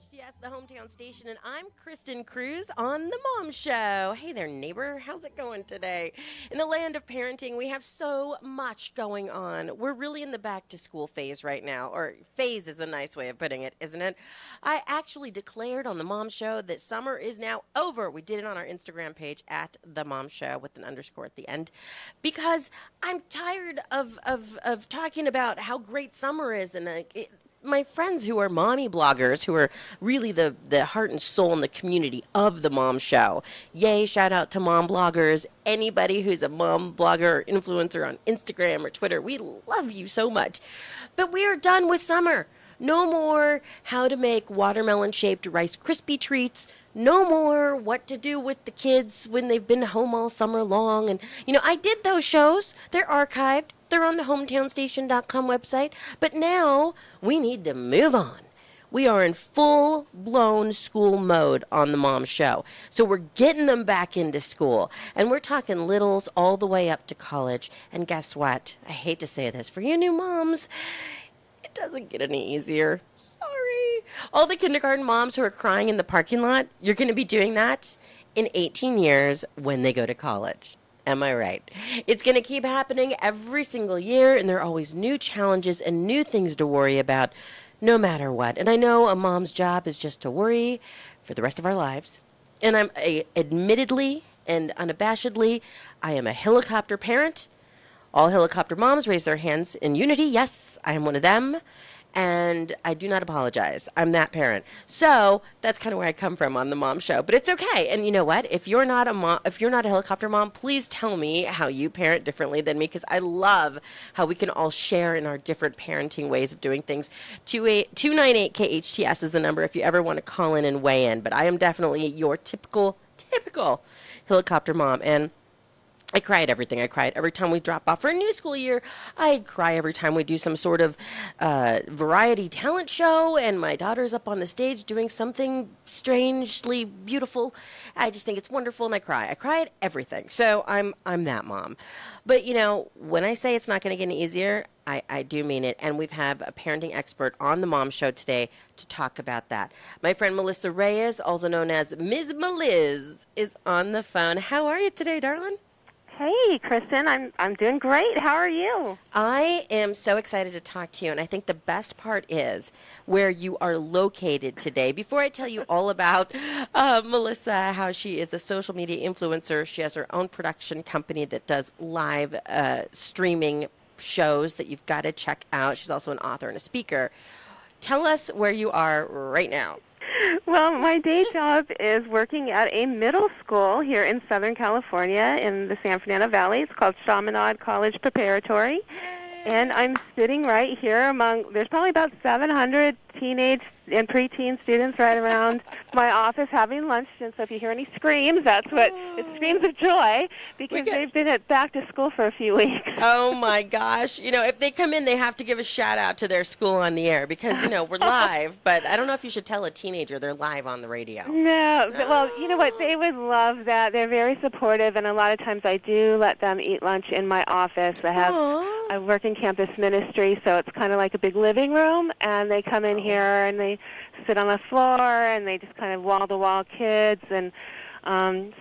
KHTS, the hometown station, and I'm Kristin Cruz on The Mom Show. Hey there, neighbor. How's it going today? In the land of parenting, we have so much going on. We're really in the back-to-school phase right now, or phase is a nice way of putting it, isn't it? I actually declared on The Mom Show that summer is now over. We did it on our Instagram page at The Mom Show with an underscore at the end, because I'm tired of talking about how great summer is, and my friends who are mommy bloggers, who are really the heart and soul in the community of the Mom Show. Yay, shout out to mom bloggers. Anybody who's a mom blogger or influencer on Instagram or Twitter, we love you so much. But we are done with summer. No more how to make watermelon-shaped Rice Krispie treats. No more what to do with the kids when they've been home all summer long. And, I did those shows. They're archived. They're on the hometownstation.com website. But now we need to move on. We are in full-blown school mode on the Mom Show. So we're getting them back into school. And we're talking littles all the way up to college. And guess what? I hate to say this. For you new moms, it doesn't get any easier. Sorry. All the kindergarten moms who are crying in the parking lot, you're going to be doing that in 18 years when they go to college. Am I right? It's going to keep happening every single year, and there are always new challenges and new things to worry about, no matter what. And I know a mom's job is just to worry for the rest of our lives. And admittedly and unabashedly, I am a helicopter parent. All helicopter moms raise their hands in unity. Yes, I am one of them. And I do not apologize. I'm that parent. So that's kind of where I come from on the Mom Show. But it's okay. And you know what? If you're not a helicopter mom, please tell me how you parent differently than me, because I love how we can all share in our different parenting ways of doing things. 298 KHTS is the number if you ever want to call in and weigh in. But I am definitely your typical helicopter mom. And I cry at everything. I cry every time we drop off for a new school year. I cry every time we do some sort of variety talent show and my daughter's up on the stage doing something strangely beautiful. I just think it's wonderful, and I cry. I cry at everything. So I'm that mom. But, when I say it's not going to get any easier, I do mean it. And we've had a parenting expert on the Mom Show today to talk about that. My friend Melissa Reyes, also known as Ms. Meliz, is on the phone. How are you today, darling? Hey, Kristin, I'm doing great. How are you? I am so excited to talk to you, and I think the best part is where you are located today. Before I tell you all about Melissa, how she is a social media influencer, she has her own production company that does live streaming shows that you've got to check out. She's also an author and a speaker. Tell us where you are right now. Well, my day job is working at a middle school here in Southern California in the San Fernando Valley. It's called Chaminade College Preparatory. And I'm sitting right here there's probably about 700 teenage and preteen students right around my office having lunch. And so if you hear any screams, it's screams of joy, because they've been back to school for a few weeks. Oh, my gosh. If they come in, they have to give a shout out to their school on the air, because, we're live. But I don't know if you should tell a teenager they're live on the radio. No. Well, you know what? They would love that. They're very supportive, and a lot of times I do let them eat lunch in my office. I work in campus ministry, so it's kind of like a big living room, and they come in here and they sit on the floor and they just kind of wall-to-wall kids, and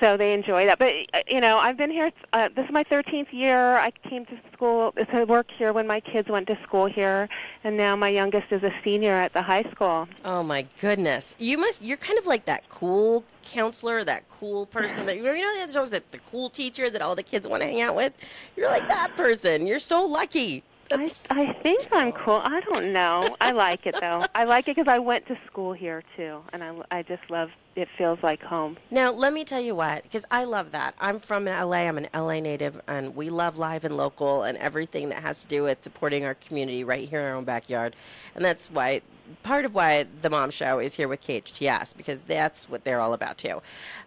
so they enjoy that. But, I've been here, this is my 13th year. I came to work here when my kids went to school here, and now my youngest is a senior at the high school. Oh, my goodness. You're kind of like that cool counselor, that cool person that, there's always the cool teacher that all the kids want to hang out with. You're like that person. You're so lucky. I think I'm cool. I don't know. I like it, though. I like it because I went to school here, too, and I just love it. Feels like home. Now, let me tell you what, because I love that. I'm from L.A. I'm an L.A. native, and we love live and local and everything that has to do with supporting our community right here in our own backyard. And that's part of why the Mom Show is here with KHTS, because that's what they're all about, too.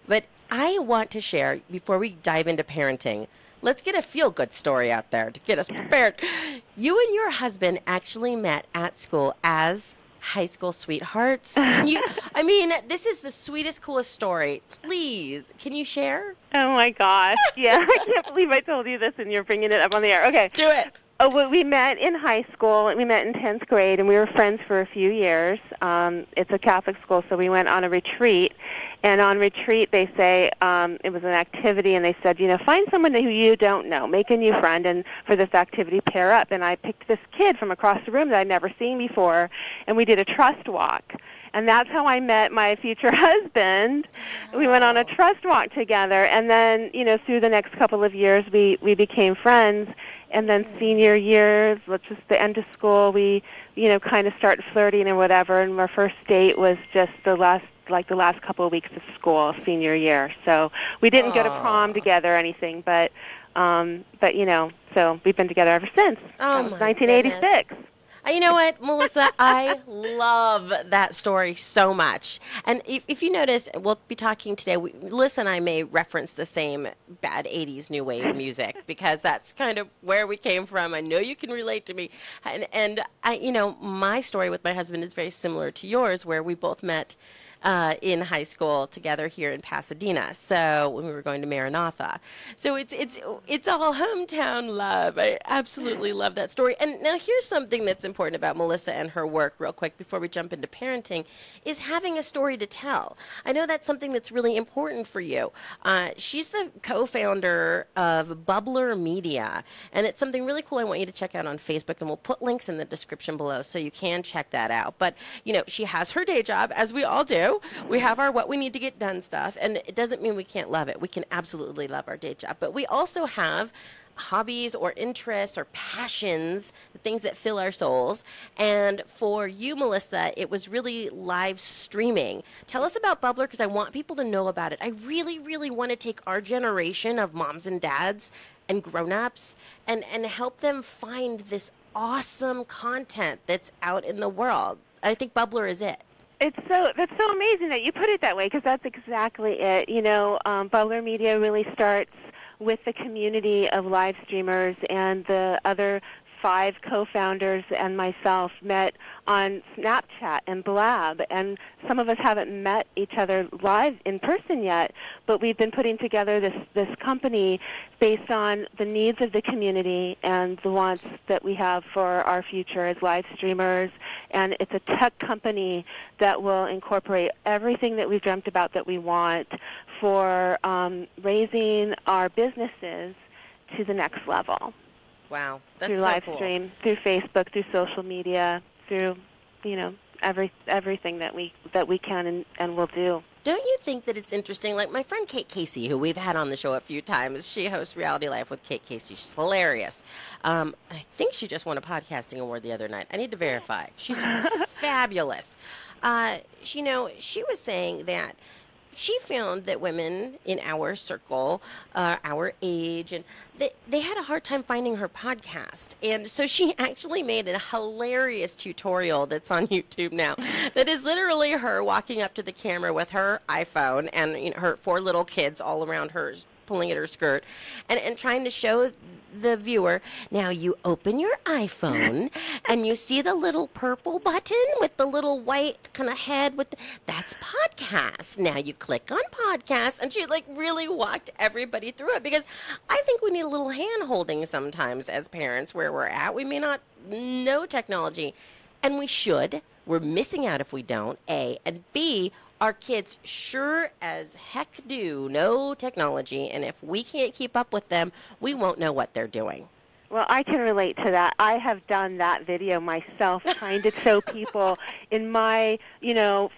But I want to share, before we dive into parenting, let's get a feel-good story out there to get us prepared. You and your husband actually met at school as high school sweethearts. This is the sweetest, coolest story. Please, can you share? Oh, my gosh. Yeah, I can't believe I told you this and you're bringing it up on the air. Okay. Do it. Oh, well, we met in high school. We met in 10th grade, and we were friends for a few years. It's a Catholic school, so we went on a retreat. And on retreat, they say it was an activity, and they said, find someone who you don't know, make a new friend, and for this activity, pair up. And I picked this kid from across the room that I'd never seen before, and we did a trust walk. And that's how I met my future husband. We went on a trust walk together, and then, through the next couple of years, we became friends. And then senior year, just the end of school, we, kind of started flirting and whatever. And our first date was just the last couple of weeks of school, senior year. So we didn't go to prom together or anything, but so we've been together ever since. Oh, that was 1986. Goodness. You know what, Melissa? I love that story so much. And if you notice, we'll be talking today. Melissa and I may reference the same bad 80s new wave music because that's kind of where we came from. I know you can relate to me. And I, my story with my husband is very similar to yours, where we both met in high school together here in Pasadena. So when we were going to Maranatha. So it's all hometown love. I absolutely love that story. And now here's something that's important about Melissa and her work real quick before we jump into parenting is having a story to tell. I know that's something that's really important for you. She's the co-founder of Bubbler Media, and it's something really cool I want you to check out on Facebook, and we'll put links in the description below so you can check that out. But, she has her day job, as we all do. We have our what we need to get done stuff, and it doesn't mean we can't love it. We can absolutely love our day job, but we also have hobbies or interests or passions, the things that fill our souls. And for you, Melissa, it was really live streaming. Tell us about Bubbler, because I want people to know about it. I really, really want to take our generation of moms and dads and grown-ups and help them find this awesome content that's out in the world. I think Bubbler is it. That's so amazing that you put it that way, because that's exactly it. Bubbler Media really starts with the community of live streamers, and the other 5 co-founders and myself met on Snapchat and Blab, and some of us haven't met each other live in person yet, but we've been putting together this company based on the needs of the community and the wants that we have for our future as live streamers. And it's a tech company that will incorporate everything that we've dreamt about that we want for raising our businesses to the next level. Wow, that's through so live cool. stream, through Facebook, through social media, through everything that we can and will do. Don't you think that it's interesting? Like my friend Kate Casey, who we've had on the show a few times, she hosts Reality Life with Kate Casey. She's hilarious. I think she just won a podcasting award the other night. I need to verify. She's fabulous. She was saying that she found that women in our circle, our age, and they had a hard time finding her podcast. And so she actually made a hilarious tutorial that's on YouTube now that is literally her walking up to the camera with her iPhone and her 4 little kids all around her, pulling at her skirt, and trying to show the viewer, now you open your iPhone and you see the little purple button with the little white kind of head that's podcast. Now you click on podcast, and she really walked everybody through it, because I think we need a little hand holding sometimes as parents where we're at. We may not know technology, and we should. We're missing out if we don't, A, and B, our kids sure as heck do know technology, and if we can't keep up with them, we won't know what they're doing. Well, I can relate to that. I have done that video myself, trying to show people in my,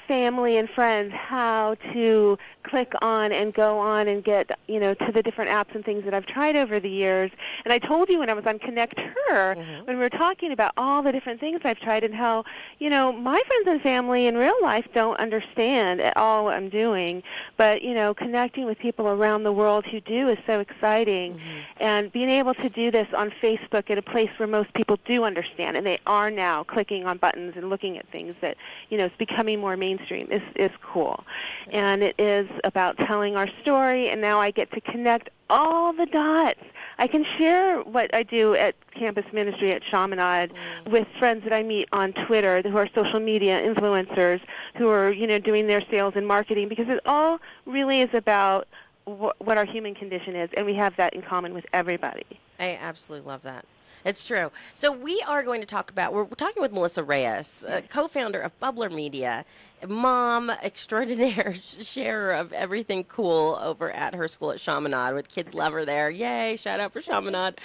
family and friends how to click on and go on and get, to the different apps and things that I've tried over the years. And I told you when I was on Connect Her, when we were talking about all the different things I've tried and how, my friends and family in real life don't understand at all what I'm doing. But, connecting with people around the world who do is so exciting. And being able to do this on Facebook at a place where most people do understand, and they are now clicking on buttons and looking at things that, is becoming more mainstream, is cool. And it is about telling our story, and now I get to connect all the dots. I can share what I do at campus ministry at Chaminade with friends that I meet on Twitter who are social media influencers who are, doing their sales and marketing, because it all really is about what our human condition is, and we have that in common with everybody. I absolutely love that. It's true. So we are going to talk about, we're talking with Melissa Reyes, co-founder of Bubbler Media, mom extraordinaire, sharer of everything cool over at her school at Chaminade with Kids Love Her there. Yay, shout out for Chaminade.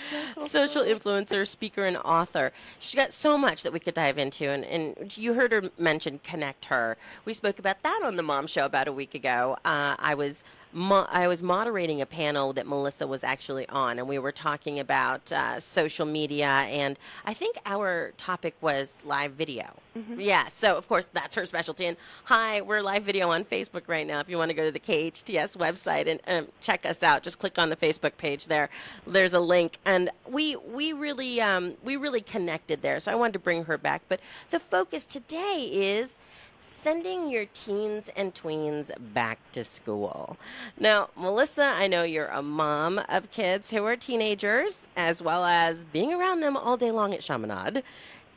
Social influencer, speaker, and author. She's got so much that we could dive into, and you heard her mention Connect Her. We spoke about that on the Mom Show about a week ago. I was moderating a panel that Melissa was actually on, and we were talking about social media, and I think our topic was live video. Mm-hmm. Yeah, so of course that's her specialty. And hi, we're live video on Facebook right now. If you want to go to the KHTS website and check us out, just click on the Facebook page there. There's a link, and we really connected there. So I wanted to bring her back. But the focus today is sending your teens and tweens back to school. Now, Melissa, I know you're a mom of kids who are teenagers, as well as being around them all day long at Chaminade.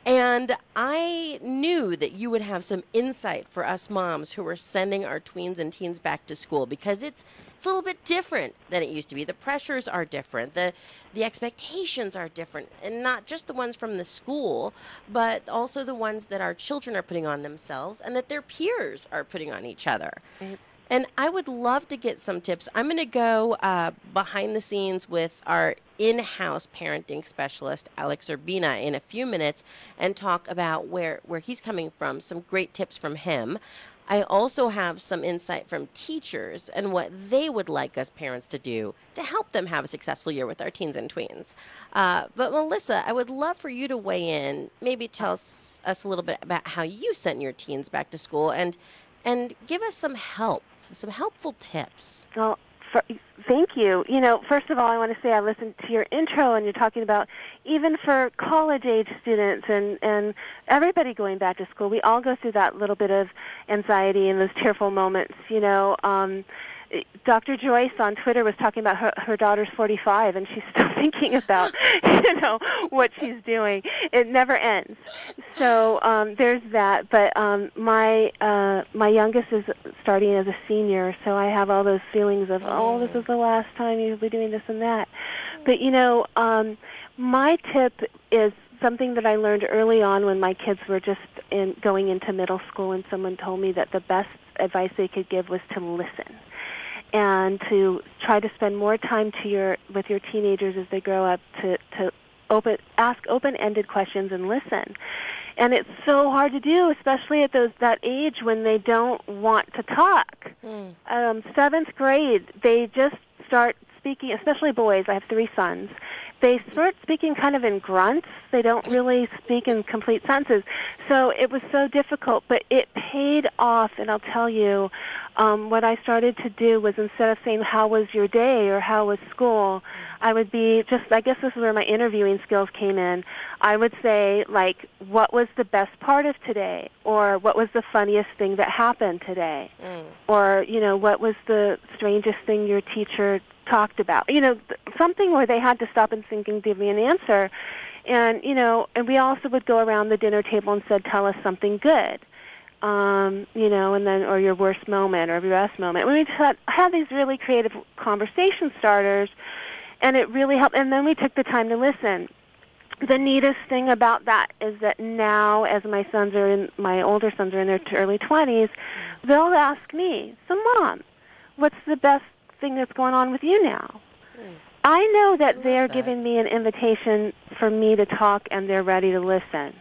And I knew that you would have some insight for us moms who are sending our tweens and teens back to school, because it's a little bit different than it used to be. The pressures are different. The expectations are different, and not just the ones from the school, but also the ones that our children are putting on themselves and that their peers are putting on each other. Right. And I would love to get some tips. I'm going to go behind the scenes with our in-house parenting specialist, Alex Urbina, in a few minutes and talk about where he's coming from, some great tips from him. I also have some insight from teachers and what they would like us parents to do to help them have a successful year with our teens and tweens. But Melissa, I would love for you to weigh in, maybe tell us a little bit about how you sent your teens back to school, and give us some helpful tips. Well, thank you. First of all, I want to say I listened to your intro, and you're talking about even for college-age students and everybody going back to school, we all go through that little bit of anxiety and those tearful moments. Dr. Joyce on Twitter was talking about her daughter's 45, and she's still thinking about, what she's doing. It never ends. So there's that. But my youngest is starting as a senior, so I have all those feelings of, this is the last time you'll be doing this and that. But, my tip is something that I learned early on when my kids were just going into middle school, and someone told me that the best advice they could give was to listen, and to try to spend more time with your teenagers as they grow up to ask open-ended questions and listen. And it's so hard to do, especially at that age when they don't want to talk. 7th grade, they just start speaking, especially boys. I have 3 sons. They start speaking kind of in grunts. They don't really speak in complete sentences. So it was so difficult, but it paid off, and I'll tell you, what I started to do was, instead of saying, how was your day or how was school, I would be I guess this is where my interviewing skills came in. I would say, like, what was the best part of today? Or what was the funniest thing that happened today? Or, what was the strangest thing your teacher talked about? Something where they had to stop and think and give me an answer. And, and we also would go around the dinner table and said, tell us something good. And then, or your worst moment or your best moment. We had these really creative conversation starters, and it really helped. And then we took the time to listen. The neatest thing about that is that now, as my older sons are in their early 20s, they'll ask me, so Mom, what's the best thing that's going on with you now? I know that they're giving me an invitation for me to talk, and they're ready to listen.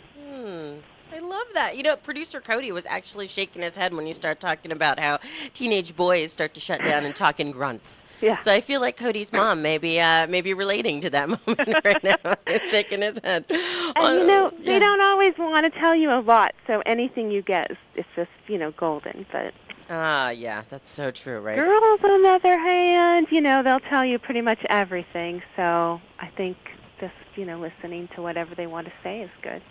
I love that. Producer Cody was actually shaking his head when you start talking about how teenage boys start to shut down and talk in grunts. Yeah. So I feel like Cody's mom may be relating to that moment right now, shaking his head. And they don't always want to tell you a lot, so anything you get is just golden. But yeah, that's so true, right? Girls, on the other hand, they'll tell you pretty much everything. So I think just listening to whatever they want to say is good.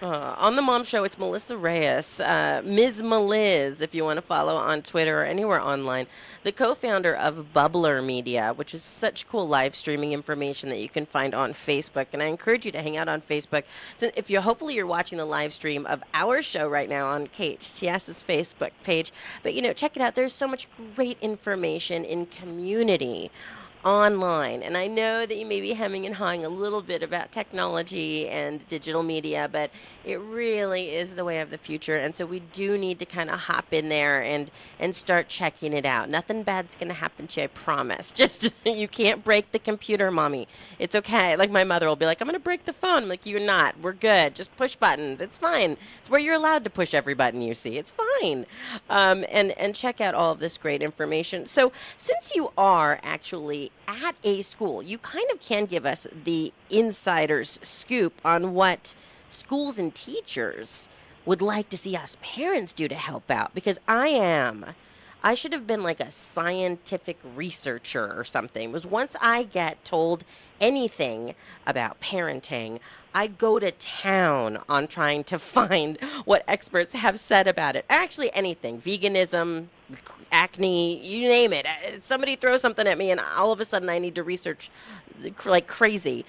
On the Mom Show, it's Melissa Reyes, Ms. Meliz, if you want to follow on Twitter or anywhere online, the co-founder of Bubbler Media, which is such cool live streaming information that you can find on Facebook. And I encourage you to hang out on Facebook. So if hopefully you're watching the live stream of our show right now on KHTS's Facebook page. But, check it out. There's so much great information in community online. And I know that you may be hemming and hawing a little bit about technology and digital media, but it really is the way of the future. And so we do need to kind of hop in there and start checking it out. Nothing bad's going to happen to you, I promise. Just you can't break the computer, Mommy. It's okay. Like my mother will be like, I'm going to break the phone. I'm like, you're not. We're good. Just push buttons. It's fine. It's where you're allowed to push every button you see. It's fine. And check out all of this great information. So since you are actually at a school, you kind of can give us the insider's scoop on what schools and teachers would like to see us parents do to help out, because I should have been like a scientific researcher or something. Because once I get told anything about parenting, I go to town on trying to find what experts have said about it. Actually, anything. Veganism, acne, you name it. Somebody throws something at me and all of a sudden I need to research like crazy.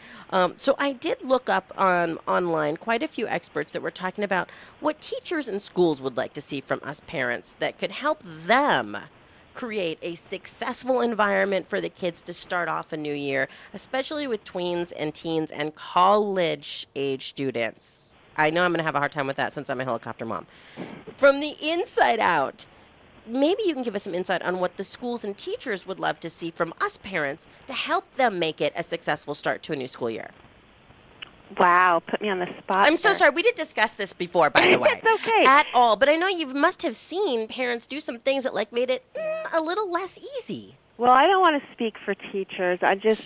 So I did look up online quite a few experts that were talking about what teachers and schools would like to see from us parents that could help them create a successful environment for the kids to start off a new year, especially with tweens and teens and college-age students. I know I'm going to have a hard time with that since I'm a helicopter mom. From the inside out, maybe you can give us some insight on what the schools and teachers would love to see from us parents to help them make it a successful start to a new school year. Wow, put me on the spot. I'm so sorry. We didn't discuss this before, by the way. It's okay. At all. But I know you must have seen parents do some things that like made it a little less easy. Well, I don't want to speak for teachers.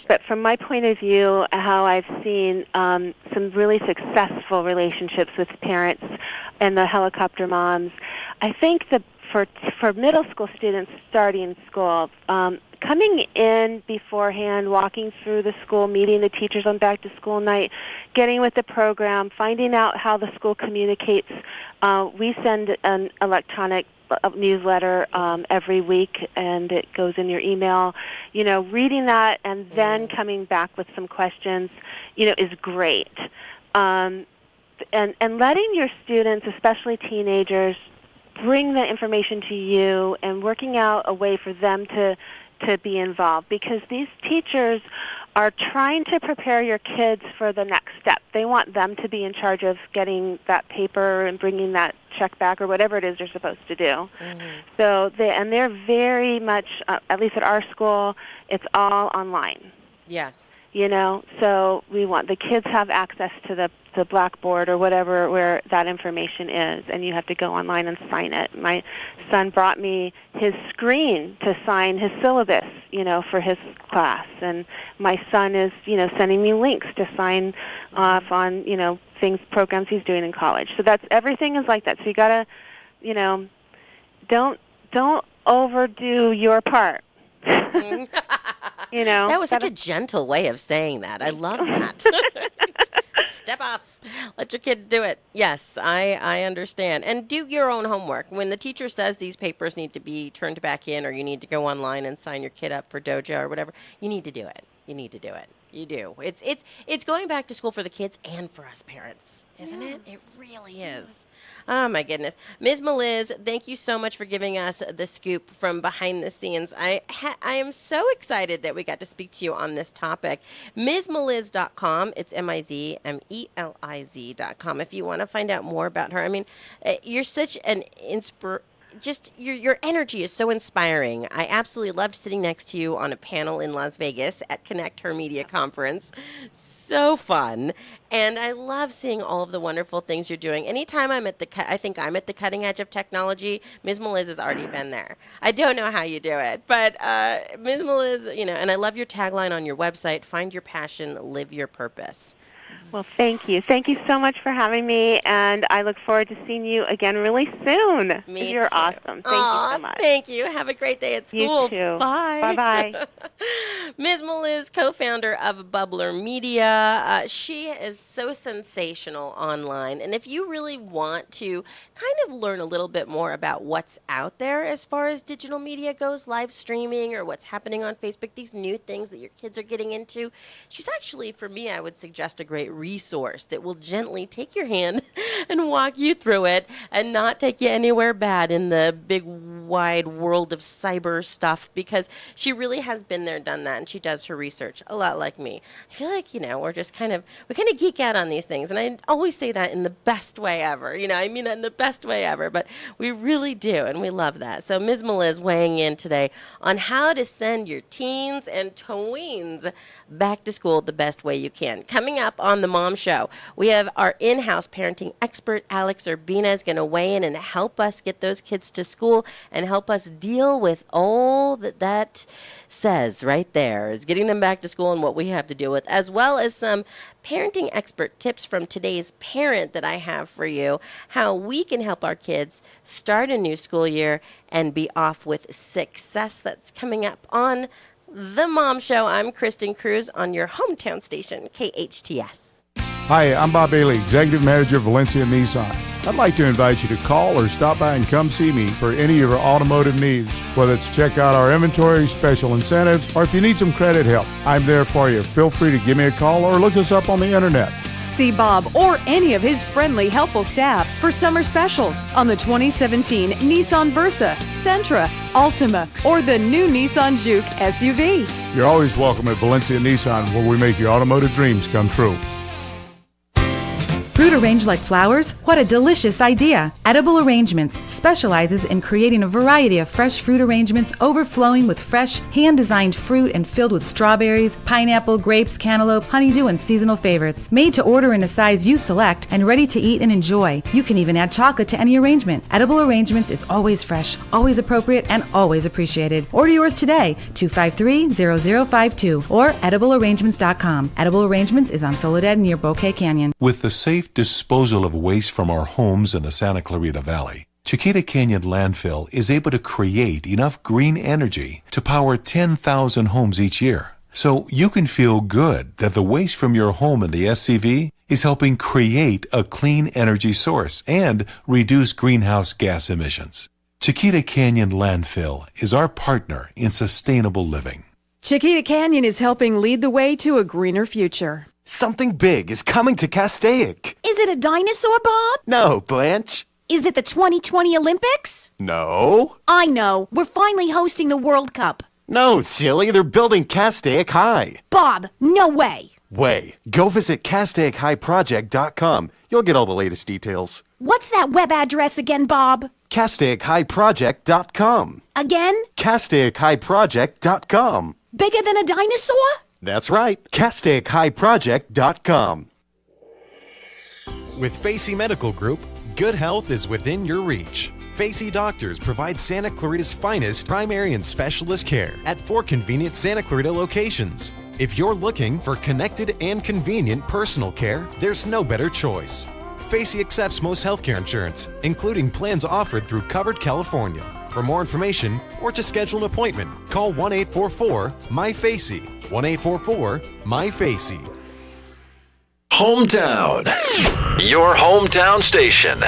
But from my point of view, how I've seen some really successful relationships with parents and the helicopter moms, I think that for middle school students starting school, coming in beforehand, walking through the school, meeting the teachers on back to school night, getting with the program, finding out how the school communicates. We send an electronic newsletter every week, and it goes in your email. Reading that and then coming back with some questions, is great. And letting your students, especially teenagers, bring the information to you and working out a way for them to be involved, because these teachers are trying to prepare your kids for the next step. They want them to be in charge of getting that paper and bringing that check back or whatever it is they're supposed to do. Mm-hmm. So they're very much, at least at our school, it's all online. Yes. So we want the kids have access to the Blackboard or whatever where that information is, and you have to go online and sign it. My son brought me his screen to sign his syllabus, for his class, and my son is, sending me links to sign off on, programs he's doing in college. So everything is like that. So you gotta, don't overdo your part. That was such a gentle way of saying that. I love that. Step off. Let your kid do it. Yes, I understand. And do your own homework. When the teacher says these papers need to be turned back in, or you need to go online and sign your kid up for dojo or whatever, you need to do it. You need to do it. You do. It's going back to school for the kids and for us parents, isn't it? It really is. Oh, my goodness. Ms. Meliz, thank you so much for giving us the scoop from behind the scenes. I am so excited that we got to speak to you on this topic. MsMeliz.com. It's MIZMELIZ.com if you want to find out more about her. I mean, you're such an your energy is so inspiring. I absolutely loved sitting next to you on a panel in Las Vegas at Connect Her Media Conference. So fun. And I love seeing all of the wonderful things you're doing. Anytime I'm at I think I'm at the cutting edge of technology, Ms. Meliz has already been there. I don't know how you do it, but Ms. Meliz, and I love your tagline on your website, find your passion, live your purpose. Well, thank you. Thank you so much for having me, and I look forward to seeing you again really soon. Me You're too. awesome. Thank you so much. Thank you. Have a great day at school. You too. Bye. Bye-bye. Ms. Meliz, co-founder of Bubbler Media. She is so sensational online, and if you really want to kind of learn a little bit more about what's out there as far as digital media goes, live streaming or what's happening on Facebook, these new things that your kids are getting into, she's actually, for me, I would suggest a great resource that will gently take your hand and walk you through it and not take you anywhere bad in the big wide world of cyber stuff because she really has been there, done that, and she does her research a lot like me. I feel like, we're just we kind of geek out on these things, and I always say that in the best way ever. I mean that in the best way ever, but we really do, and we love that. So Ms. Meliz weighing in today on how to send your teens and tweens back to school the best way you can. Coming up on the Mom Show, we have our in-house parenting expert, Alex Urbina, is going to weigh in and help us get those kids to school and help us deal with all that says right there, is getting them back to school and what we have to deal with, as well as some parenting expert tips from today's parent that I have for you, how we can help our kids start a new school year and be off with success. That's coming up on The Mom Show. I'm Kristin Cruz on your hometown station, KHTS. Hi, I'm Bob Bailey, Executive Manager of Valencia Nissan. I'd like to invite you to call or stop by and come see me for any of your automotive needs, whether it's check out our inventory, special incentives, or if you need some credit help. I'm there for you. Feel free to give me a call or look us up on the internet. See Bob or any of his friendly, helpful staff for summer specials on the 2017 Nissan Versa, Sentra, Altima, or the new Nissan Juke SUV. You're always welcome at Valencia Nissan, where we make your automotive dreams come true. Fruit arranged like flowers? What a delicious idea! Edible Arrangements specializes in creating a variety of fresh fruit arrangements overflowing with fresh, hand-designed fruit and filled with strawberries, pineapple, grapes, cantaloupe, honeydew, and seasonal favorites. Made to order in a size you select and ready to eat and enjoy. You can even add chocolate to any arrangement. Edible Arrangements is always fresh, always appropriate, and always appreciated. Order yours today, 253-0052 or ediblearrangements.com. Edible Arrangements is on Soledad near Bouquet Canyon. With the safe disposal of waste from our homes in the Santa Clarita Valley, Chiquita Canyon Landfill is able to create enough green energy to power 10,000 homes each year. So you can feel good that the waste from your home in the SCV is helping create a clean energy source and reduce greenhouse gas emissions. Chiquita Canyon Landfill is our partner in sustainable living. Chiquita Canyon is helping lead the way to a greener future. Something big is coming to Castaic. Is it a dinosaur, Bob? No, Blanche. Is it the 2020 Olympics? No. I know. We're finally hosting the World Cup. No, silly. They're building Castaic High. Bob, no way. Way. Go visit CastaicHighProject.com. You'll get all the latest details. What's that web address again, Bob? CastaicHighProject.com. Again? CastaicHighProject.com. Bigger than a dinosaur? That's right. CastaicHighProject.com. With Facey Medical Group, good health is within your reach. Facey Doctors provide Santa Clarita's finest primary and specialist care at 4 convenient Santa Clarita locations. If you're looking for connected and convenient personal care, there's no better choice. Facey accepts most healthcare insurance, including plans offered through Covered California. For more information or to schedule an appointment, call 1-844-MY-FACEY. 1-844-MY-FACEY. Hometown. Your hometown station.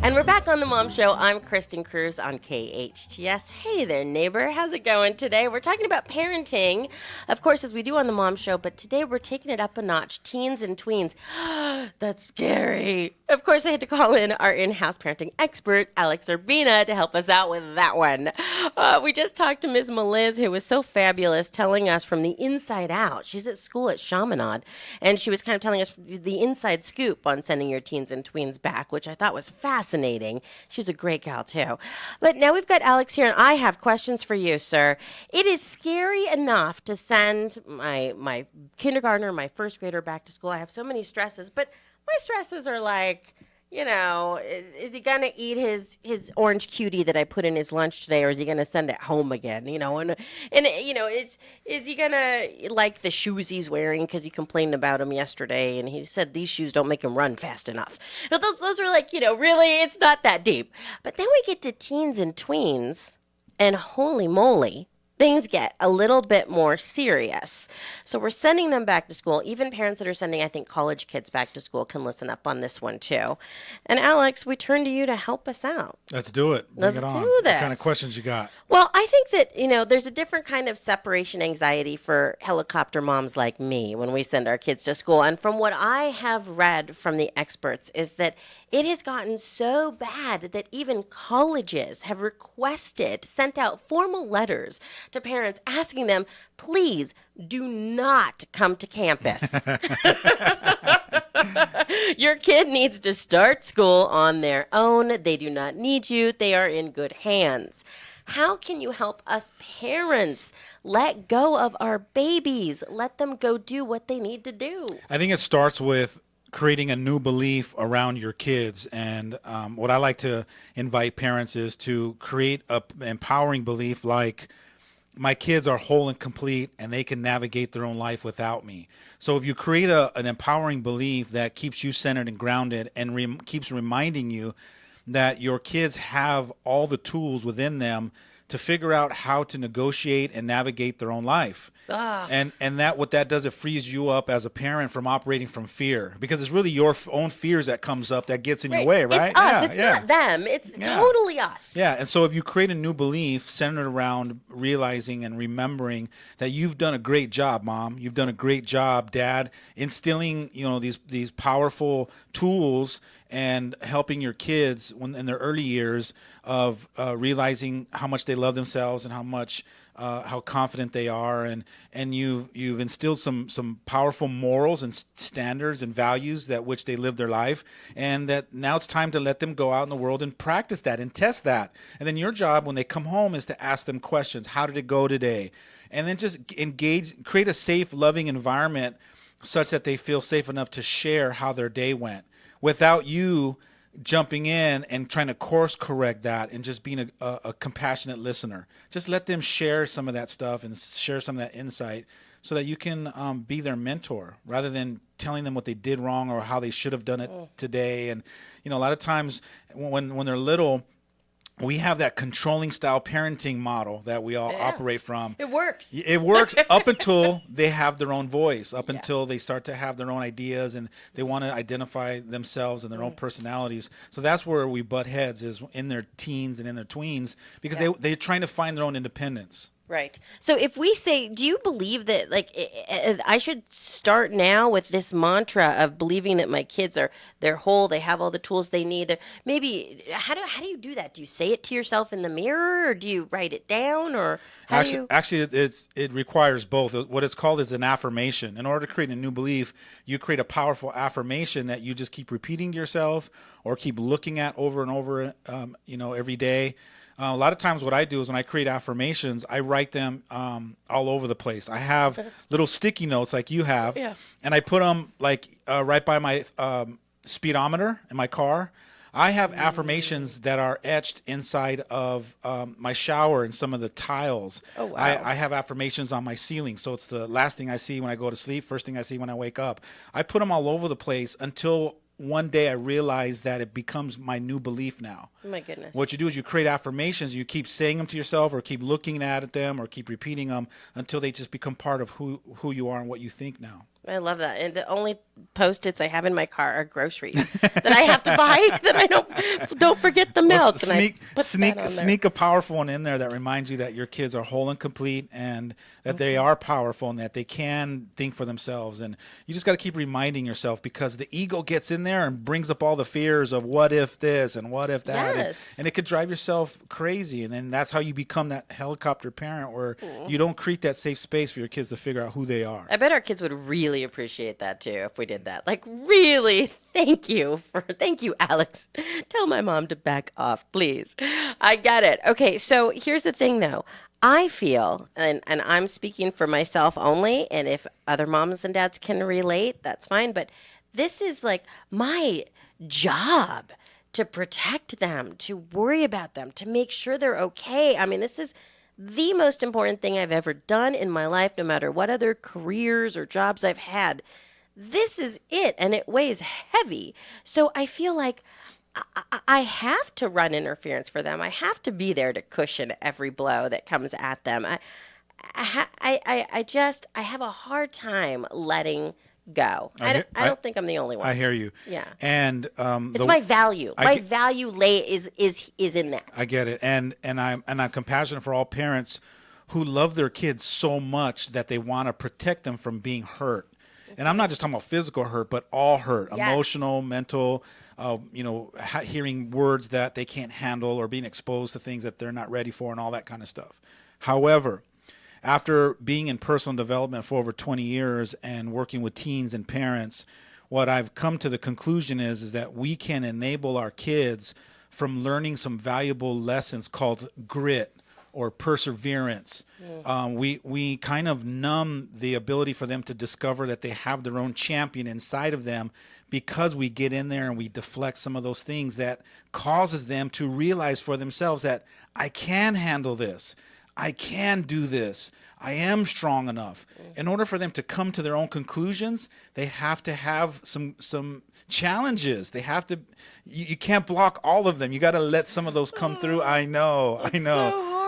And we're back on the Mom Show. I'm Kristin Cruz on KHTS. Hey there, neighbor. How's it going today? We're talking about parenting, of course, as we do on the Mom Show, but today we're taking it up a notch. Teens and tweens. That's scary. Of course, I had to call in our in-house parenting expert, Alex Urbina, to help us out with that one. We just talked to Ms. Meliz, who was so fabulous, telling us from the inside out. She's at school at Chaminade, and she was kind of telling us the inside scoop on sending your teens and tweens back, which I thought was fascinating. She's a great gal, too. But now we've got Alex here, and I have questions for you, sir. It is scary enough to send my kindergartner, my first grader back to school. I have so many stresses, but my stresses are like, is he going to eat his orange cutie that I put in his lunch today, or is he going to send it home again? And is he going to like the shoes he's wearing because you complained about him yesterday, and he said these shoes don't make him run fast enough. Those are like, really, it's not that deep. But then we get to teens and tweens, and holy moly, things get a little bit more serious. So we're sending them back to school. Even parents that are sending, I think, college kids back to school can listen up on this one, too. And Alex, we turn to you to help us out. Let's do it. Bring Let's it on. do this. What kind of questions you got? Well, I think that, there's a different kind of separation anxiety for helicopter moms like me when we send our kids to school. And from what I have read from the experts is that it has gotten so bad that even colleges have sent out formal letters to parents asking them, please do not come to campus. Your kid needs to start school on their own. They do not need you. They are in good hands. How can you help us parents let go of our babies? Let them go do what they need to do. I think it starts with creating a new belief around your kids. And what I like to invite parents is to create an empowering belief like, my kids are whole and complete and they can navigate their own life without me. So if you create an empowering belief that keeps you centered and grounded and keeps reminding you that your kids have all the tools within them to figure out how to negotiate and navigate their own life. And that what that does, it frees you up as a parent from operating from fear, because it's really your own fears that comes up that gets in your way, right? It's us. It's not them. It's totally us. Yeah. And so if you create a new belief centered around realizing and remembering that you've done a great job, Mom, you've done a great job, Dad, instilling, these powerful tools and helping your kids in their early years of realizing how much they love themselves and how confident they are, and you've instilled some powerful morals and standards and values that which they live their life, and that now it's time to let them go out in the world and practice that and test that. And then your job when they come home is to ask them questions. How did it go today? And then just create a safe, loving environment such that they feel safe enough to share how their day went without you jumping in and trying to course correct that and just being a compassionate listener. Just let them share some of that stuff and share some of that insight so that you can be their mentor rather than telling them what they did wrong or how they should have done it today. And, a lot of times when they're little, we have that controlling style parenting model that we all operate from. It works. It works up until they have their own voice, up until they start to have their own ideas and they want to identify themselves and their own personalities. So that's where we butt heads, is in their teens and in their tweens, because they're trying to find their own independence. Right. So if we say, do you believe that, I should start now with this mantra of believing that my kids they're whole, they have all the tools they need? Maybe, how do you do that? Do you say it to yourself in the mirror, or do you write it down, or Actually, it requires both. What it's called is an affirmation. In order to create a new belief, you create a powerful affirmation that you just keep repeating to yourself or keep looking at over and over, every day. A lot of times what I do is when I create affirmations, I write them all over the place. I have little sticky notes like you have, and I put them right by my speedometer in my car. I have affirmations that are etched inside of my shower and some of the tiles. Oh, wow. I have affirmations on my ceiling, so it's the last thing I see when I go to sleep, first thing I see when I wake up. I put them all over the place until one day I realized that it becomes my new belief now. Oh my goodness. What you do is you create affirmations. You keep saying them to yourself or keep looking at them or keep repeating them until they just become part of who you are and what you think now. I love that. And the only Post-its I have in my car are groceries that I have to buy, that I don't forget the milk. Sneak a powerful one in there that reminds you that your kids are whole and complete and that they are powerful and that they can think for themselves. And you just got to keep reminding yourself, because the ego gets in there and brings up all the fears of what if this and what if that. Yes. And it could drive yourself crazy. And then that's how you become that helicopter parent where you don't create that safe space for your kids to figure out who they are. I bet our kids would really appreciate that too if we did that. Like, really, thank you, Alex. Tell my mom to back off, please. I get it. Okay, so here's the thing though. I feel, and I'm speaking for myself only, and if other moms and dads can relate, that's fine, but this is like my job to protect them, to worry about them, to make sure they're okay. I mean, this is the most important thing I've ever done in my life, no matter what other careers or jobs I've had. This is it, and it weighs heavy. So I feel like I have to run interference for them. I have to be there to cushion every blow that comes at them. I have a hard time letting go. I don't think I'm the only one. I hear you. Yeah. And it's my value. My value is in that. I get it. And I'm compassionate for all parents who love their kids so much that they want to protect them from being hurt. And I'm not just talking about physical hurt, but all hurt, emotional, mental, hearing words that they can't handle or being exposed to things that they're not ready for and all that kind of stuff. However, after being in personal development for over 20 years and working with teens and parents, what I've come to the conclusion is that we can enable our kids from learning some valuable lessons called grit or perseverance. We kind of numb the ability for them to discover that they have their own champion inside of them because we get in there and we deflect some of those things that causes them to realize for themselves that I can handle this. I can do this. I am strong enough. In order for them to come to their own conclusions, they have to have some challenges. They have to, you can't block all of them. You got to let some of those come through. I know.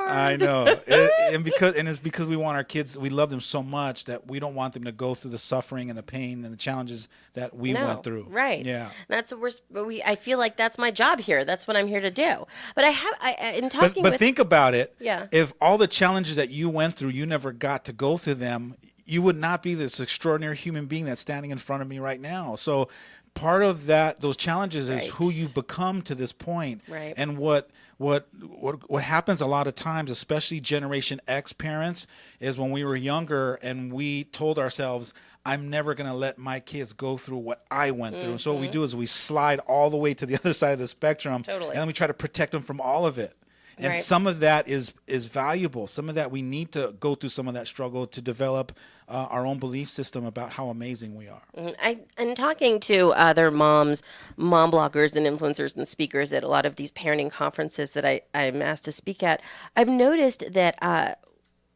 I know. It's because we want our kids, we love them so much that we don't want them to go through the suffering and the pain and the challenges that we went through. Right. Yeah. That's what I feel like that's my job here. That's what I'm here to do. But in talking but think about it. Yeah. If all the challenges that you went through, you never got to go through them, you would not be this extraordinary human being that's standing in front of me right now. So part of those challenges is who you've become to this point. Right. And what happens a lot of times, especially Generation X parents, is when we were younger and we told ourselves, I'm never going to let my kids go through what I went through. And so what we do is we slide all the way to the other side of the spectrum. Totally. And then we try to protect them from all of it. And some of that is valuable. Some of that we need to go through some of that struggle to develop our own belief system about how amazing we are. And talking to other mom bloggers and influencers and speakers at a lot of these parenting conferences that I'm asked to speak at, I've noticed that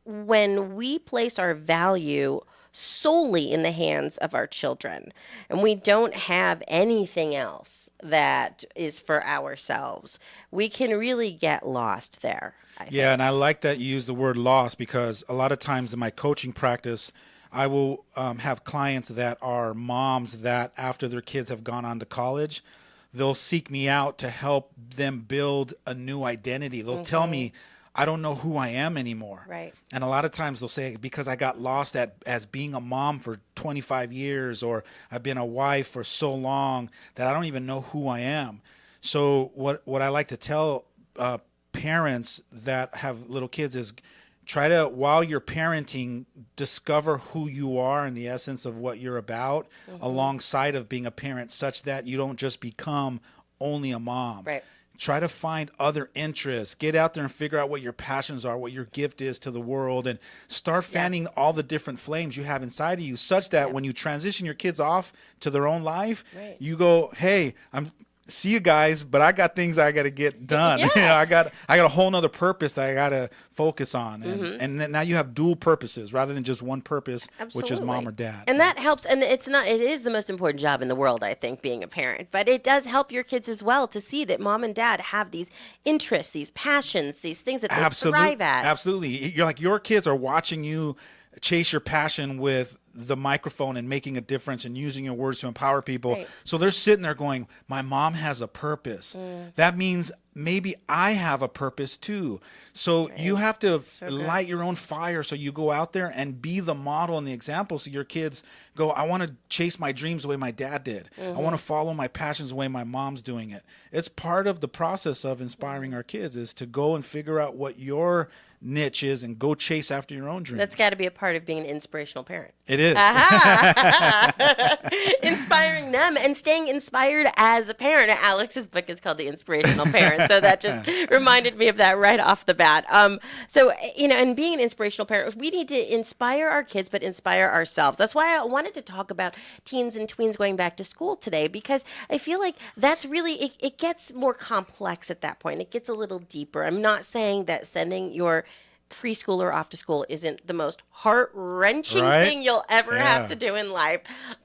when we place our value solely in the hands of our children and we don't have anything else that is for ourselves, we can really get lost there. I think. And I like that you use the word lost, because a lot of times in my coaching practice, I will have clients that are moms that after their kids have gone on to college, they'll seek me out to help them build a new identity. They'll tell me, I don't know who I am anymore. Right. And a lot of times they'll say, because I got lost as being a mom for 25 years, or I've been a wife for so long that I don't even know who I am. So what I like to tell parents that have little kids is try to, while you're parenting, discover who you are and the essence of what you're about alongside of being a parent, such that you don't just become only a mom. Right. Try to find other interests. Get out there and figure out what your passions are, what your gift is to the world, and start fanning all the different flames you have inside of you, such that when you transition your kids off to their own life, you go, hey, see you guys, but I got things I got to get done. I got a whole nother purpose that I got to focus on. And then now you have dual purposes rather than just one purpose, which is mom or dad. And that helps. And it is the most important job in the world, I think, being a parent. But it does help your kids as well to see that mom and dad have these interests, these passions, these things that they thrive at. Absolutely. You're like, your kids are watching you chase your passion with the microphone and making a difference and using your words to empower people. Right. So they're sitting there going, my mom has a purpose. That means maybe I have a purpose too. So you have to light your own fire. So you go out there and be the model and the example. So your kids go, I want to chase my dreams the way my dad did. I want to follow my passions the way my mom's doing it. It's part of the process of inspiring our kids, is to go and figure out what your niche is and go chase after your own dreams. That's got to be a part of being an inspirational parent. It is. Inspiring them and staying inspired as a parent. Alex's book is called The Inspirational Parent, so that just reminded me of that right off the bat. So, and being an inspirational parent, we need to inspire our kids, but inspire ourselves. That's why I wanted to talk about teens and tweens going back to school today, because I feel like that's really, it gets more complex at that point. It gets a little deeper. I'm not saying that sending your preschooler off to school isn't the most heart-wrenching thing you'll ever have to do in life.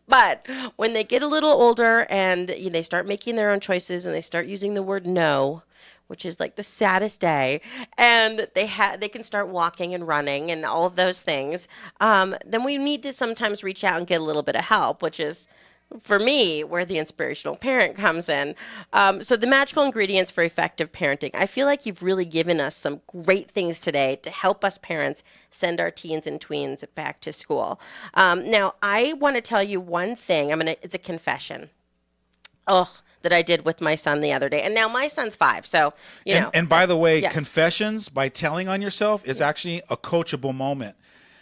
But when they get a little older and they start making their own choices and they start using the word no, which is like the saddest day, and they can start walking and running and all of those things, then we need to sometimes reach out and get a little bit of help, which is, for me, where the inspirational parent comes in. So the magical ingredients for effective parenting. I feel like you've really given us some great things today to help us parents send our teens and tweens back to school. Now, I want to tell you one thing. It's a confession. That I did with my son the other day. And now my son's 5, so, you know. And by the way, yes. confessions by telling on yourself is actually a coachable moment.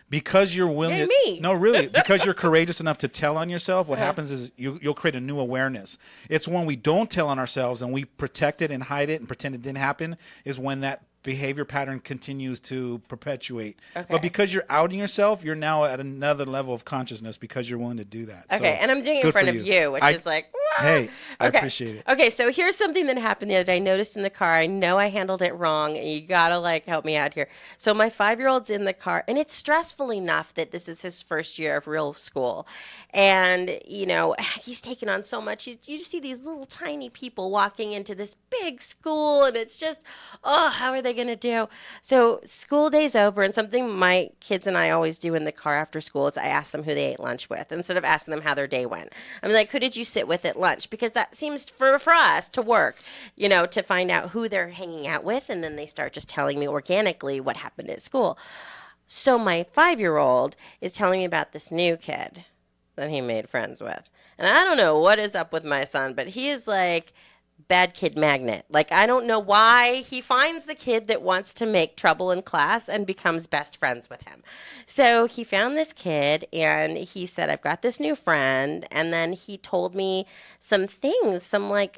Because you're willing no, really, because you're courageous enough to tell on yourself, what happens is you'll create a new awareness. It's when we don't tell on ourselves and we protect it and hide it and pretend it didn't happen, is when that behavior pattern continues to perpetuate. Okay. But because you're outing yourself, you're now at another level of consciousness because you're willing to do that. Okay, so, and I'm doing it in front of you, which is like, hey, I appreciate it. Okay, so here's something that happened the other day. I noticed in the car. I know I handled it wrong. You gotta help me out here. So my 5-year-old's in the car, and it's stressful enough that this is his first year of real school, and he's taken on so much. You just see these little tiny people walking into this big school, and it's just, how are they going to do? So school day's over, and something my kids and I always do in the car after school is I ask them who they ate lunch with instead of asking them how their day went. I'm like, who did you sit with at lunch? Because that seems for us to work, to find out who they're hanging out with, and then they start just telling me organically what happened at school. So my 5-year-old is telling me about this new kid that he made friends with. And I don't know what is up with my son, but he is like bad kid magnet. Like, I don't know why he finds the kid that wants to make trouble in class and becomes best friends with him. So he found this kid and he said, I've got this new friend. And then he told me some things, some the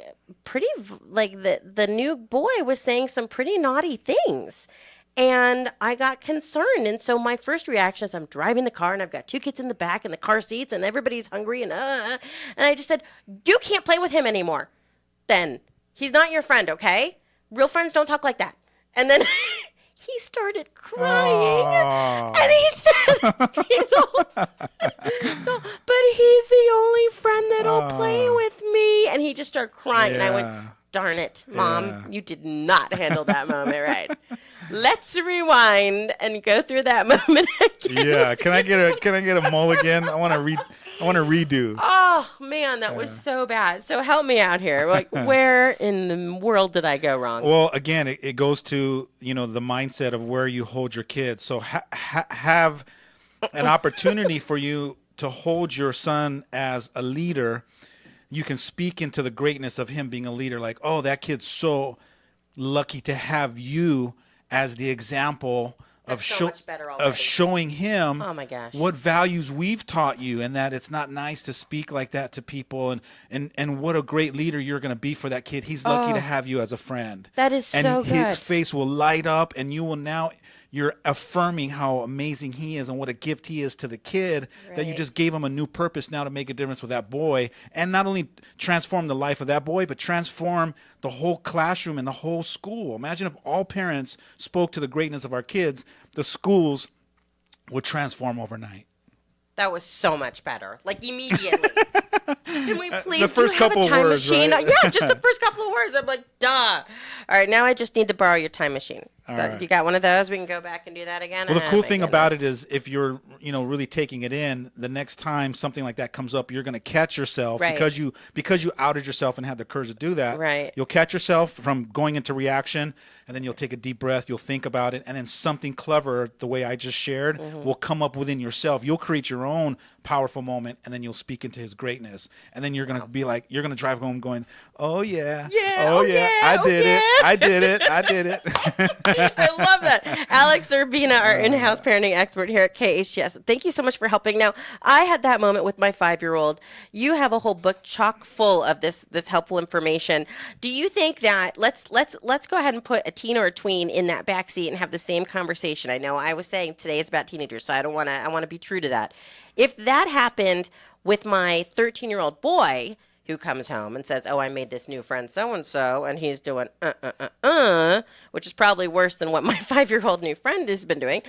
new boy was saying some pretty naughty things. And I got concerned. And so my first reaction is I'm driving the car and I've got 2 kids in the back in the car seats and everybody's hungry and I just said, you can't play with him anymore. Then he's not your friend, okay? Real friends don't talk like that. And then he started crying, and he said, but he's the only friend that'll play with me. And he just started crying, and I went, darn it, Mom, you did not handle that moment right. Let's rewind and go through that moment again. Yeah, can I get a mulligan? I want to redo. Oh man, that was so bad. So help me out here. Like, where in the world did I go wrong? Well, again, it goes to the mindset of where you hold your kids. So have an opportunity for you to hold your son as a leader. You can speak into the greatness of him being a leader. Like, oh, that kid's so lucky to have you as the example of showing him what values we've taught you, and that it's not nice to speak like that to people, and what a great leader you're going to be for that kid. He's lucky to have you as a friend. That is so good. And his face will light up, and you're affirming how amazing he is and what a gift he is to the kid, that you just gave him a new purpose now to make a difference with that boy, and not only transform the life of that boy, but transform the whole classroom and the whole school. Imagine if all parents spoke to the greatness of our kids, the schools would transform overnight. That was so much better. Like, immediately. Can we please the first couple have a time words, machine? right? Yeah, just the first couple of words. I'm like, duh. All right, now I just need to borrow your time machine. So you got one of those? We can go back and do that again? Well, the cool thing about it is if you're, really taking it in, the next time something like that comes up, you're going to catch yourself because you outed yourself and had the courage to do that. Right. You'll catch yourself from going into reaction, and then you'll take a deep breath, you'll think about it, and then something clever, the way I just shared, will come up within yourself. You'll create your own powerful moment, and then you'll speak into his greatness. And then you're going to be like, you're going to drive home going, oh yeah, I did it. I love that. Alex Urbina, our in-house parenting expert here at KHTS. Thank you so much for helping. Now, I had that moment with my 5-year-old. You have a whole book chock full of this helpful information. Do you think that let's go ahead and put a teen or a tween in that backseat and have the same conversation? I know I was saying today is about teenagers, so I want to be true to that. If that happened with my 13-year-old boy who comes home and says, oh, I made this new friend so-and-so, and he's doing which is probably worse than what my 5-year-old new friend has been doing.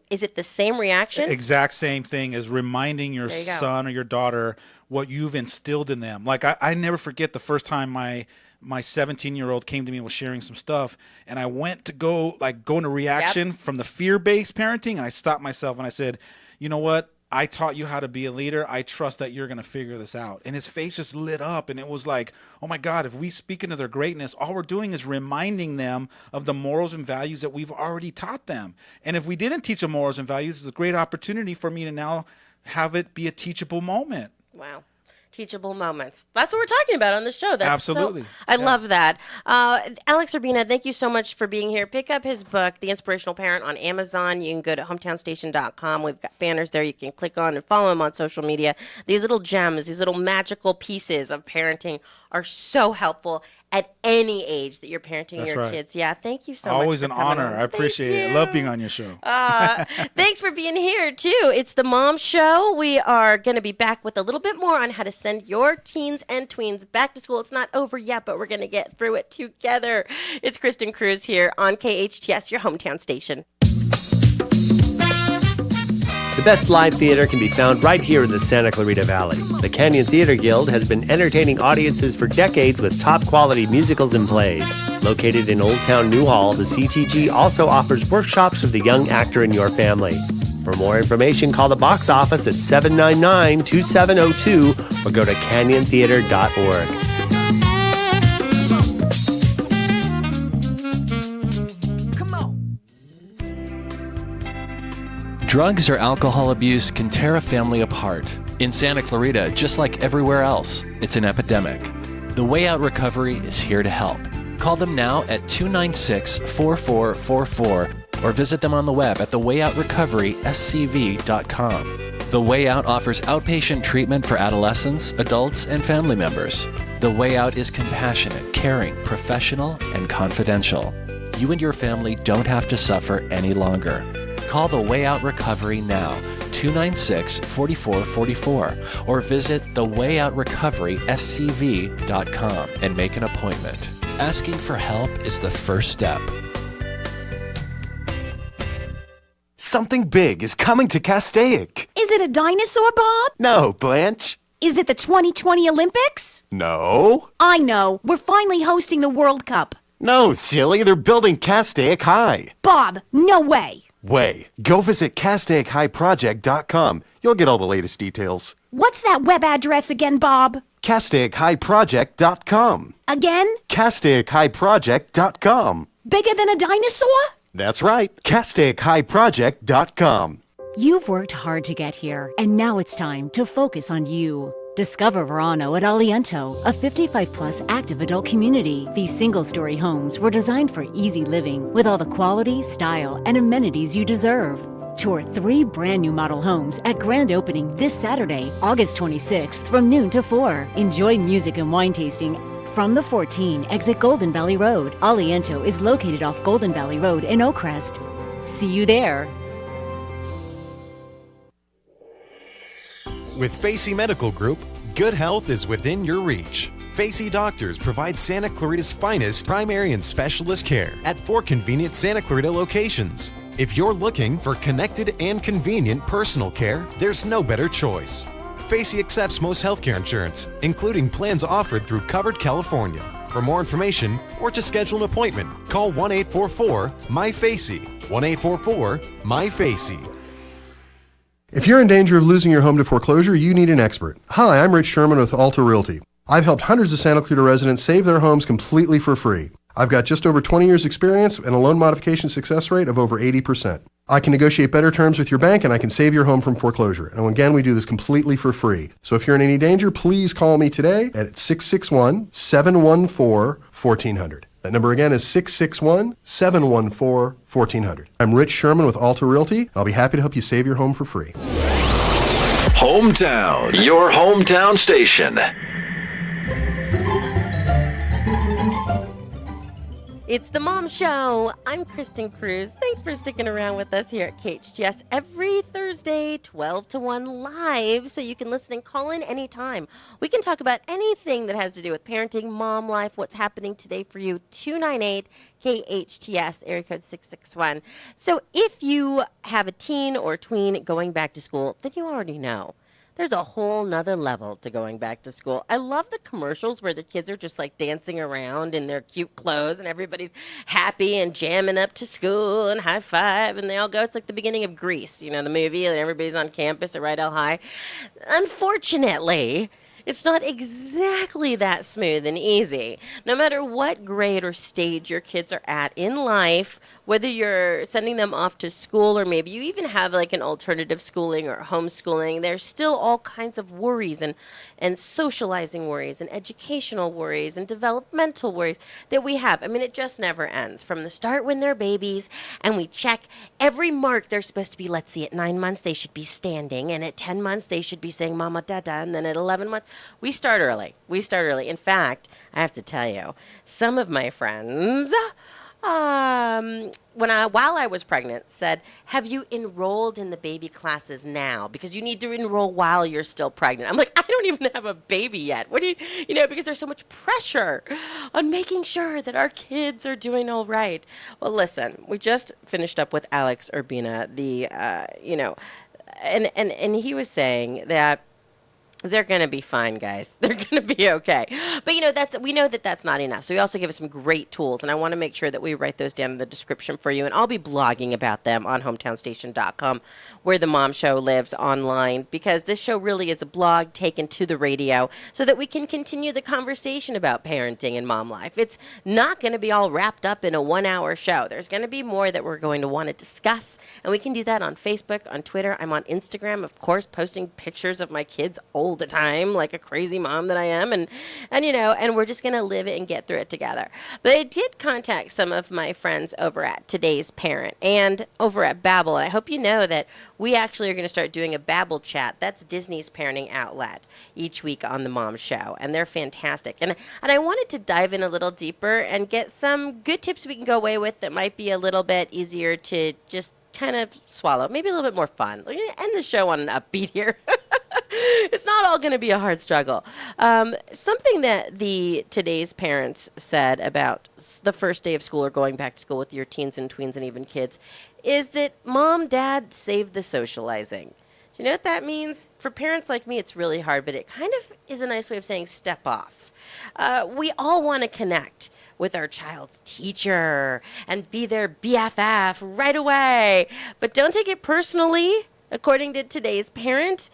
Is it the same reaction? Exact same thing as reminding your son or your daughter what you've instilled in them. Like, I never forget the first time my my 17-year-old came to me and was sharing some stuff, and I went to go into reaction from the fear-based parenting, and I stopped myself and I said, you know what? I taught you how to be a leader. I trust that you're going to figure this out. And his face just lit up, and it was like, oh my God, if we speak into their greatness, all we're doing is reminding them of the morals and values that we've already taught them. And if we didn't teach them morals and values, it's a great opportunity for me to now have it be a teachable moment. Wow. Teachable moments. That's what we're talking about on the show. That's Absolutely. I love that. Alex Urbina, thank you so much for being here. Pick up his book, The Inspirational Parent, on Amazon. You can go to hometownstation.com. We've got banners there you can click on and follow him on social media. These little gems, these little magical pieces of parenting are so helpful at any age that you're parenting your kids. Yeah, thank you so much. Always an honor. I appreciate it. Love being on your show. Thanks for being here, too. It's the Mom Show. We are going to be back with a little bit more on how to send your teens and tweens back to school. It's not over yet, but we're going to get through it together. It's Kristin Cruz here on KHTS, your hometown station. The best live theater can be found right here in the Santa Clarita Valley. The Canyon Theater Guild has been entertaining audiences for decades with top-quality musicals and plays. Located in Old Town Newhall, the CTG also offers workshops for the young actor in your family. For more information, call the box office at 799-2702 or go to canyontheater.org. Drugs or alcohol abuse can tear a family apart. In Santa Clarita, just like everywhere else, it's an epidemic. The Way Out Recovery is here to help. Call them now at 296-4444 or visit them on the web at thewayoutrocoveryscv.com. The Way Out offers outpatient treatment for adolescents, adults, and family members. The Way Out is compassionate, caring, professional, and confidential. You and your family don't have to suffer any longer. Call the Way Out Recovery now, 296-4444, or visit thewayoutrocoveryscv.com and make an appointment. Asking for help is the first step. Something big is coming to Castaic. Is it a dinosaur, Bob? No, Blanche. Is it the 2020 Olympics? No. I know. We're finally hosting the World Cup. No, silly. They're building Castaic High. Bob, no way. Go visit CastaicHighProject.com. You'll get all the latest details. What's that web address again, Bob? CastaicHighProject.com. Again? CastaicHighProject.com. Bigger than a dinosaur? That's right. CastaicHighProject.com. You've worked hard to get here, and now it's time to focus on you. Discover Verano at Aliento, a 55-plus active adult community. These single-story homes were designed for easy living with all the quality, style, and amenities you deserve. Tour 3 brand new model homes at grand opening this Saturday, August 26th from noon to 4. Enjoy music and wine tasting from the 14, exit Golden Valley Road. Aliento is located off Golden Valley Road in Oakcrest. See you there. With Facey Medical Group, good health is within your reach. Facey Doctors provide Santa Clarita's finest primary and specialist care at 4 convenient Santa Clarita locations. If you're looking for connected and convenient personal care, there's no better choice. Facey accepts most healthcare insurance, including plans offered through Covered California. For more information or to schedule an appointment, call 1-844-MY-FACEY, 1-844-MY-FACEY. If you're in danger of losing your home to foreclosure, you need an expert. Hi, I'm Rich Sherman with Alta Realty. I've helped hundreds of Santa Clarita residents save their homes completely for free. I've got just over 20 years experience and a loan modification success rate of over 80%. I can negotiate better terms with your bank and I can save your home from foreclosure. And again, we do this completely for free. So if you're in any danger, please call me today at 661-714-1400. That number again is 661-714-1400. I'm Rich Sherman with Alta Realty, and I'll be happy to help you save your home for free. Hometown, your hometown station. It's the Mom Show. I'm Kristin Cruz. Thanks for sticking around with us here at KHTS every Thursday, 12 to 1 live, so you can listen and call in anytime. We can talk about anything that has to do with parenting, mom life, what's happening today for you, 298-KHTS, area code 661. So if you have a teen or tween going back to school, then you already know. there's a whole nother level to going back to school. I love the commercials where the kids are just like dancing around in their cute clothes and everybody's happy and jamming up to school and high five and they all go. It's like the beginning of Grease, the movie, and everybody's on campus at Rydell High. Unfortunately, it's not exactly that smooth and easy. No matter what grade or stage your kids are at in life, whether you're sending them off to school or maybe you even have like an alternative schooling or homeschooling, there's still all kinds of worries and socializing worries and educational worries and developmental worries that we have. I mean, it just never ends. From the start when they're babies and we check every mark they're supposed to be, let's see, at 9 months they should be standing, and at 10 months they should be saying mama, dada, and then at 11 months, we start early. In fact, I have to tell you, some of my friends, while I was pregnant, said, have you enrolled in the baby classes now? Because you need to enroll while you're still pregnant. I'm like, I don't even have a baby yet. What do because there's so much pressure on making sure that our kids are doing all right. Well, listen, we just finished up with Alex Urbina, and he was saying that they're going to be fine, guys. They're going to be okay. But, we know that that's not enough. So we also give us some great tools, and I want to make sure that we write those down in the description for you. And I'll be blogging about them on hometownstation.com, where the Mom Show lives online, because this show really is a blog taken to the radio so that we can continue the conversation about parenting and mom life. It's not going to be all wrapped up in a 1-hour show. There's going to be more that we're going to want to discuss, and we can do that on Facebook, on Twitter. I'm on Instagram, of course, posting pictures of my kids all the time, like a crazy mom that I am, and we're just going to live it and get through it together. But I did contact some of my friends over at Today's Parent and over at Babbel, and I hope you know that we actually are going to start doing a Babbel chat. That's Disney's parenting outlet each week on the Mom Show, and they're fantastic. And I wanted to dive in a little deeper and get some good tips we can go away with that might be a little bit easier to just kind of swallow, maybe a little bit more fun. We're going to end the show on an upbeat here. It's not all going to be a hard struggle. Something that the Today's Parents said about the first day of school or going back to school with your teens and tweens and even kids is that mom, dad, save the socializing. Do you know what that means? For parents like me, it's really hard, but it kind of is a nice way of saying step off. We all want to connect with our child's teacher and be their BFF right away. But don't take it personally. According to Today's Parent,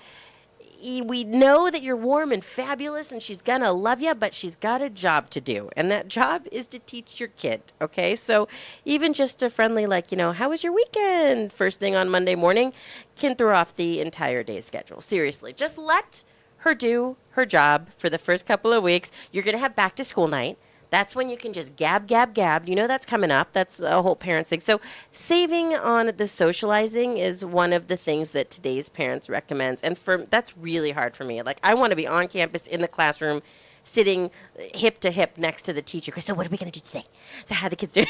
we know that you're warm and fabulous and she's going to love you, but she's got a job to do. And that job is to teach your kid, okay? So even just a friendly, how was your weekend? First thing on Monday morning can throw off the entire day's schedule. Seriously, just let her do her job for the first couple of weeks. You're going to have back to school night. That's when you can just gab. That's coming up. That's a whole parent's thing. So saving on the socializing is one of the things that Today's Parents recommends. And that's really hard for me. I want to be on campus in the classroom, sitting hip to hip next to the teacher. So what are we going to do today? So how are the kids doing?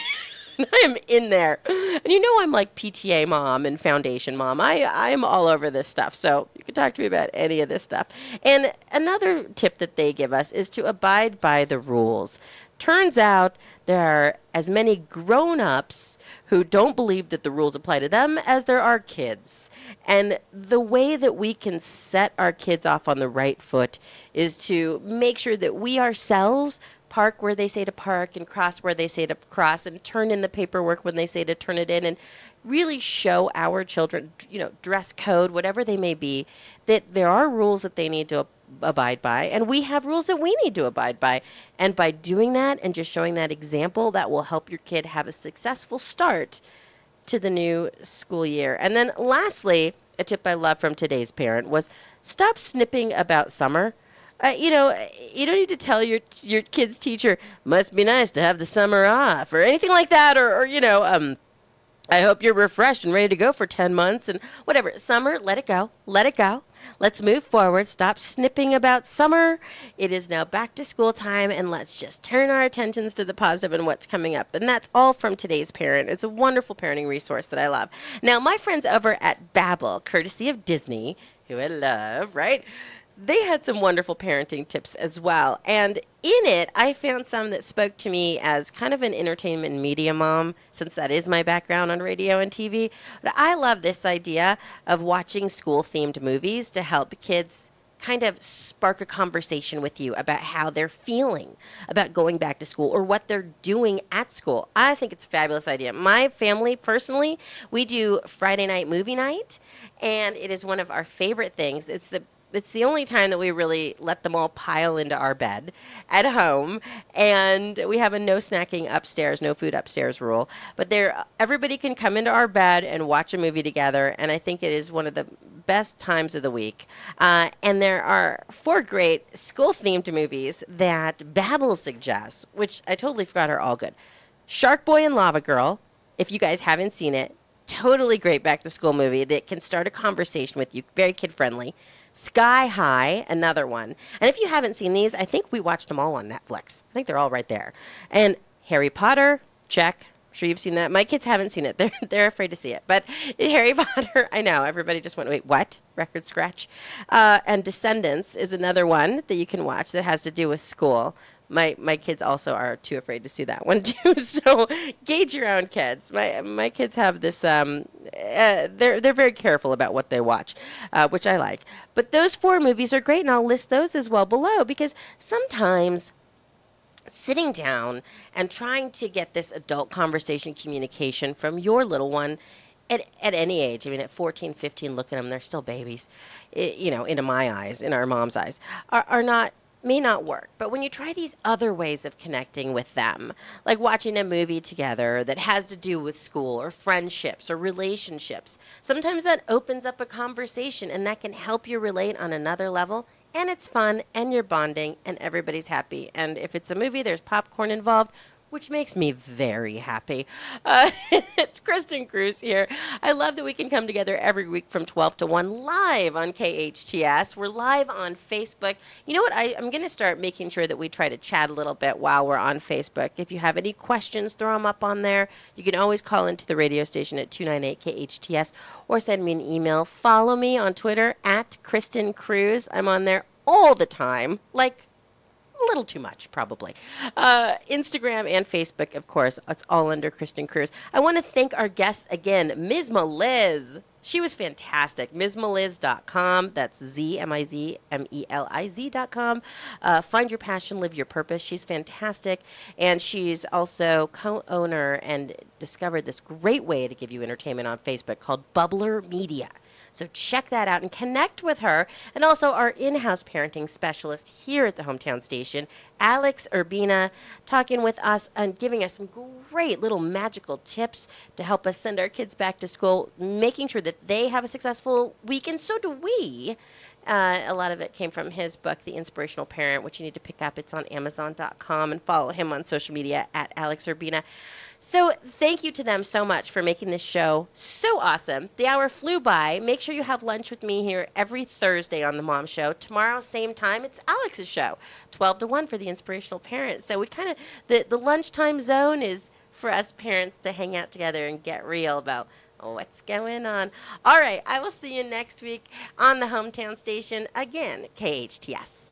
I am in there. And I'm like PTA mom and foundation mom. I'm all over this stuff. So you can talk to me about any of this stuff. And another tip that they give us is to abide by the rules. Turns out there are as many grown-ups who don't believe that the rules apply to them as there are kids. And the way that we can set our kids off on the right foot is to make sure that we ourselves park where they say to park and cross where they say to cross and turn in the paperwork when they say to turn it in, and really show our children, dress code, whatever they may be, that there are rules that they need to abide by, and we have rules that we need to abide by. And by doing that and just showing that example, that will help your kid have a successful start to the new school year. And then lastly, a tip I love from Today's Parent was stop snipping about summer. You don't need to tell your kid's teacher, must be nice to have the summer off or anything like that, or I hope you're refreshed and ready to go for 10 months and whatever. Summer, let it go. Let's move forward. Stop snipping about summer. It is now back to school time, and let's just turn our attentions to the positive and what's coming up. And that's all from Today's Parent. It's a wonderful parenting resource that I love. Now, my friends over at Babbel, courtesy of Disney, who I love, right? they had some wonderful parenting tips as well. And in it, I found some that spoke to me as kind of an entertainment media mom, since that is my background on radio and TV. But I love this idea of watching school-themed movies to help kids kind of spark a conversation with you about how they're feeling about going back to school or what they're doing at school. I think it's a fabulous idea. My family, personally, we do Friday night movie night, and it is one of our favorite things. It's the only time that we really let them all pile into our bed at home, and we have a no snacking upstairs, no food upstairs rule. But everybody can come into our bed and watch a movie together, and I think it is one of the best times of the week. And there are 4 great school-themed movies that Babel suggests, which I totally forgot are all good. Shark Boy and Lava Girl, if you guys haven't seen it, totally great back-to-school movie that can start a conversation with you, very kid-friendly. Sky High, another one. And if you haven't seen these, I think we watched them all on Netflix. I think they're all right there. And Harry Potter, check. I'm sure you've seen that. My kids haven't seen it. They're afraid to see it. But Harry Potter, I know. Everybody just went, wait, what? Record scratch. And Descendants is another one that you can watch that has to do with school. My kids also are too afraid to see that one too. So gauge your own kids. My kids have this. They're very careful about what they watch, which I like. But those 4 movies are great, and I'll list those as well below, because sometimes sitting down and trying to get this adult conversation communication from your little one at any age, I mean, at 14, 15, look at them, they're still babies, into my eyes, in our mom's eyes, may not work. But when you try these other ways of connecting with them, like watching a movie together that has to do with school or friendships or relationships, sometimes that opens up a conversation, and that can help you relate on another level. And it's fun, and you're bonding, and everybody's happy. And if it's a movie, there's popcorn involved, which makes me very happy. It's Kristin Cruz here. I love that we can come together every week from 12 to 1 live on KHTS. We're live on Facebook. You know what? I'm going to start making sure that we try to chat a little bit while we're on Facebook. If you have any questions, throw them up on there. You can always call into the radio station at 298-KHTS or send me an email. Follow me on Twitter at Kristin Cruz. I'm on there all the time, like a little too much, probably. Instagram and Facebook, of course. It's all under Kristin Cruz. I want to thank our guests again, Ms. Meliz. She was fantastic. MsMeliz.com. That's ZMIZMELIZ.com. Find your passion, live your purpose. She's fantastic. And she's also co-owner and discovered this great way to give you entertainment on Facebook called Bubbler Media. So check that out and connect with her. And also our in-house parenting specialist here at the hometown station, Alex Urbina, talking with us and giving us some great little magical tips to help us send our kids back to school, making sure that they have a successful week, and so do we. A lot of it came from his book, The Inspirational Parent, which you need to pick up. It's on Amazon.com, and follow him on social media at Alex Urbina. So thank you to them so much for making this show so awesome. The hour flew by. Make sure you have lunch with me here every Thursday on The Mom Show. Tomorrow, same time, it's Alex's show, 12 to 1 for The Inspirational Parent. So we kind of, the lunchtime zone is for us parents to hang out together and get real about what's going on. All right, I will see you next week on the hometown station, again, KHTS.